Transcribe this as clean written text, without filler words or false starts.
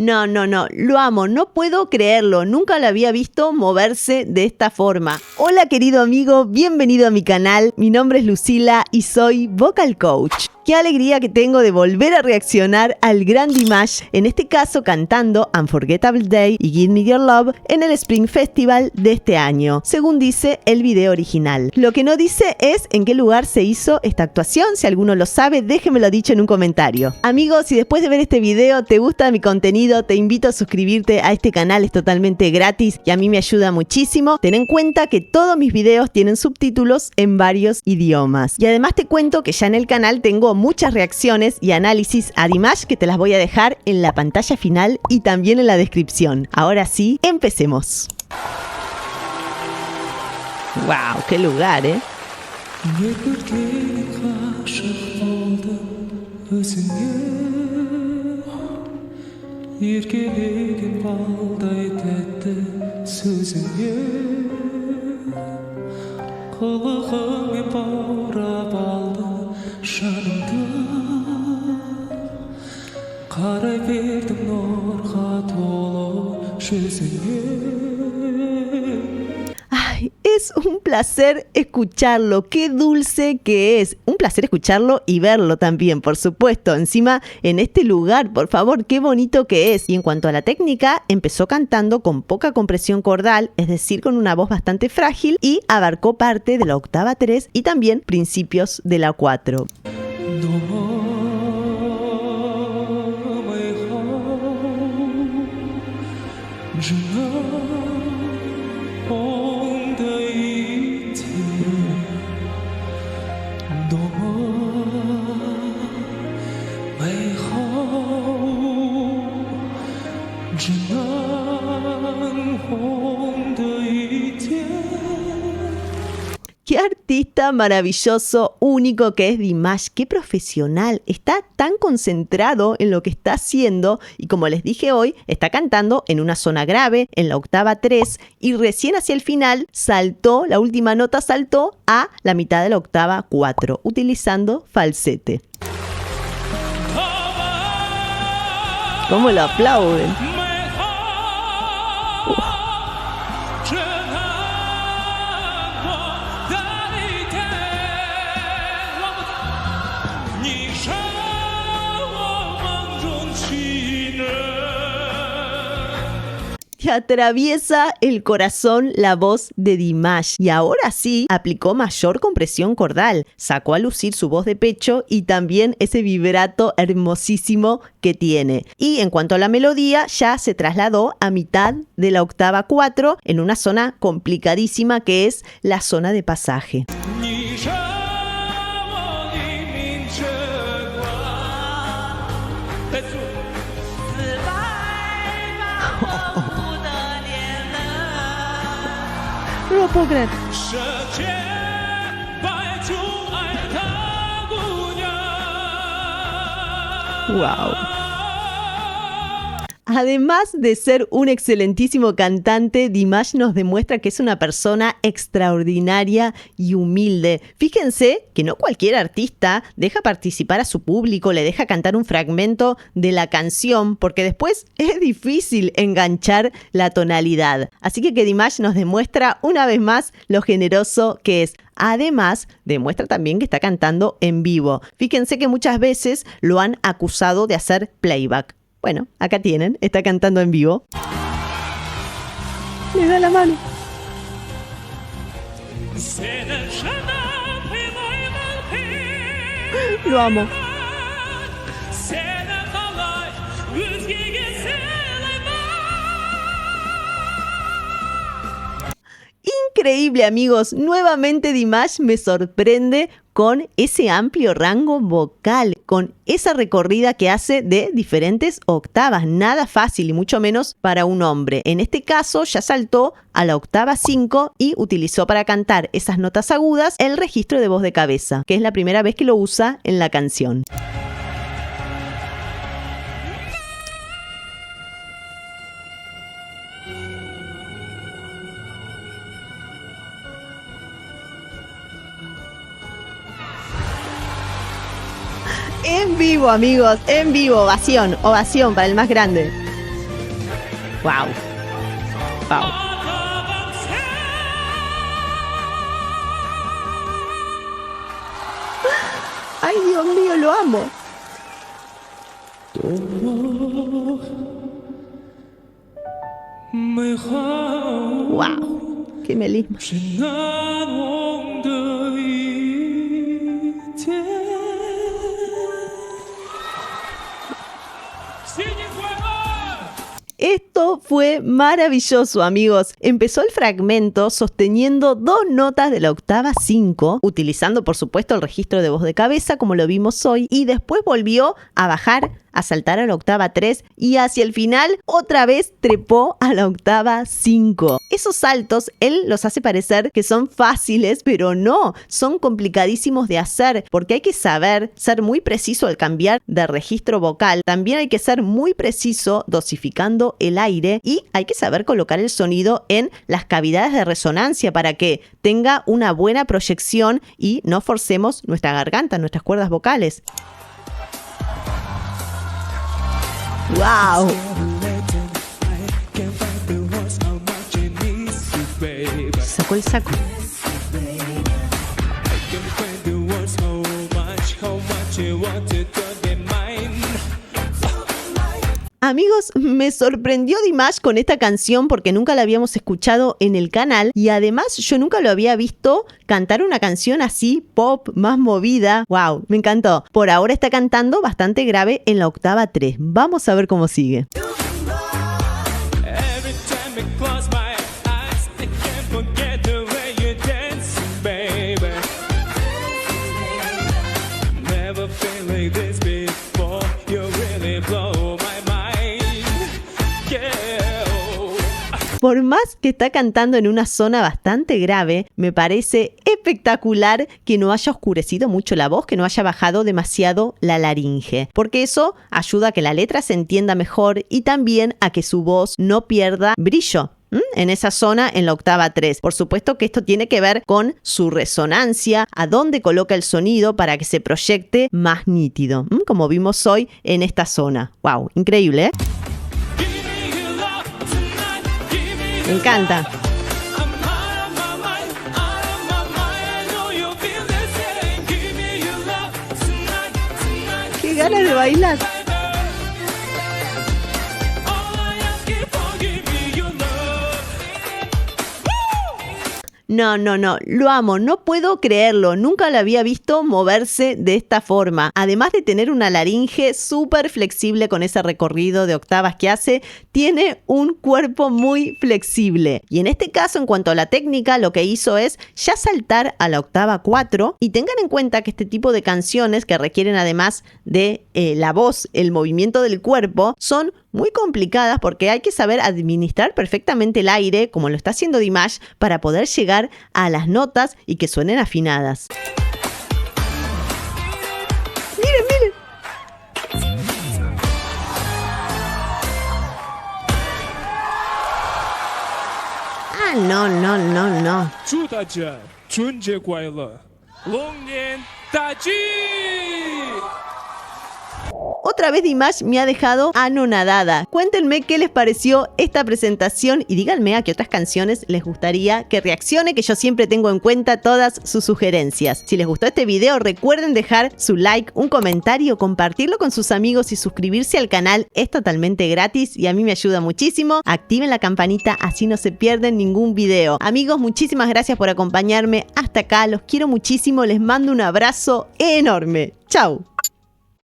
No, lo amo, no puedo creerlo, nunca lo había visto moverse de esta forma. Hola querido amigo, bienvenido a mi canal, mi nombre es Lucila y soy Vocal Coach. Qué alegría que tengo de volver a reaccionar al gran Dimash, en este caso cantando Unforgettable Day y Give Me Your Love en el Spring Festival de este año, según dice el video original. Lo que no dice es en qué lugar se hizo esta actuación, si alguno lo sabe, déjenmelo dicho en un comentario. Amigos, si después de ver este video te gusta mi contenido, te invito a suscribirte a este canal, es totalmente gratis y a mí me ayuda muchísimo. Ten en cuenta que todos mis videos tienen subtítulos en varios idiomas. Y además te cuento que ya en el canal tengo muchas reacciones y análisis a Dimash que te las voy a dejar en la pantalla final y también en la descripción. Ahora sí, empecemos. ¡Wow! ¡Qué lugar, eh! Ay, es un placer escucharlo, qué dulce que es. Un placer escucharlo y verlo también, por supuesto. Encima, en este lugar, por favor, qué bonito que es. Y en cuanto a la técnica, empezó cantando con poca compresión cordal, es decir, con una voz bastante frágil, y abarcó parte de la octava 3 y también principios de la 4. Qué artista maravilloso, único que es Dimash, qué profesional, está tan concentrado en lo que está haciendo y como les dije hoy, está cantando en una zona grave, en la octava 3 y recién hacia el final saltó, la última nota saltó a la mitad de la octava 4, utilizando falsete. ¿Cómo lo aplauden? Que atraviesa el corazón la voz de Dimash y ahora sí aplicó mayor compresión cordal, sacó a lucir su voz de pecho y también ese vibrato hermosísimo que tiene. Y en cuanto a la melodía, ya se trasladó a mitad de la octava 4 en una zona complicadísima que es la zona de pasaje. No lo puedo creer. Wow. Además de ser un excelentísimo cantante, Dimash nos demuestra que es una persona extraordinaria y humilde. Fíjense que no cualquier artista deja participar a su público, le deja cantar un fragmento de la canción, porque después es difícil enganchar la tonalidad. Así que Dimash nos demuestra una vez más lo generoso que es. Además, demuestra también que está cantando en vivo. Fíjense que muchas veces lo han acusado de hacer playback. Bueno, acá tienen, está cantando en vivo. Le da la mano. Lo amo. Increíble, amigos. Nuevamente Dimash me sorprende con ese amplio rango vocal, con esa recorrida que hace de diferentes octavas. Nada fácil y mucho menos para un hombre. En este caso ya saltó a la octava 5 y utilizó para cantar esas notas agudas el registro de voz de cabeza, que es la primera vez que lo usa en la canción. En vivo, amigos, en vivo, ovación para el más grande. Wow. Wow. Ay, Dios mío, lo amo. Wow, qué melisma. Esto fue maravilloso, amigos. Empezó el fragmento sosteniendo 2 notas de la octava 5, utilizando por supuesto el registro de voz de cabeza como lo vimos hoy, y después volvió a bajar, a saltar a la octava 3 y hacia el final otra vez trepó a la octava 5. Esos saltos él los hace parecer que son fáciles, pero no, son complicadísimos de hacer porque hay que saber ser muy preciso al cambiar de registro vocal. También hay que ser muy preciso dosificando el aire y hay que saber colocar el sonido en las cavidades de resonancia para que tenga una buena proyección y no forcemos nuestra garganta, nuestras cuerdas vocales. ¡Wow! Sacó el saco. Amigos, me sorprendió Dimash con esta canción porque nunca la habíamos escuchado en el canal y además yo nunca lo había visto cantar una canción así, pop, más movida. ¡Wow! Me encantó. Por ahora está cantando bastante grave en la octava 3. Vamos a ver cómo sigue. Por más que está cantando en una zona bastante grave, me parece espectacular que no haya oscurecido mucho la voz, que no haya bajado demasiado la laringe, porque eso ayuda a que la letra se entienda mejor y también a que su voz no pierda brillo en esa zona en la octava 3. Por supuesto que esto tiene que ver con su resonancia, a dónde coloca el sonido para que se proyecte más nítido, como vimos hoy en esta zona. ¡Wow! Increíble, ¿eh? Me encanta. ¡Qué ganas de bailar! No, lo amo, no puedo creerlo, nunca lo había visto moverse de esta forma. Además de tener una laringe súper flexible con ese recorrido de octavas que hace, tiene un cuerpo muy flexible. Y en este caso, en cuanto a la técnica, lo que hizo es ya saltar a la octava 4 y tengan en cuenta que este tipo de canciones que requieren además de la voz, el movimiento del cuerpo, son muy complicadas porque hay que saber administrar perfectamente el aire, como lo está haciendo Dimash, para poder llegar a las notas y que suenen afinadas. Miren. Ah, no. 주다자 존재과일러 롱년 따지. Otra vez Dimash me ha dejado anonadada. Cuéntenme qué les pareció esta presentación y díganme a qué otras canciones les gustaría que reaccione, que yo siempre tengo en cuenta todas sus sugerencias. Si les gustó este video, recuerden dejar su like, un comentario, compartirlo con sus amigos y suscribirse al canal. Es totalmente gratis y a mí me ayuda muchísimo. Activen la campanita, así no se pierden ningún video. Amigos, muchísimas gracias por acompañarme hasta acá. Los quiero muchísimo. Les mando un abrazo enorme. ¡Chao!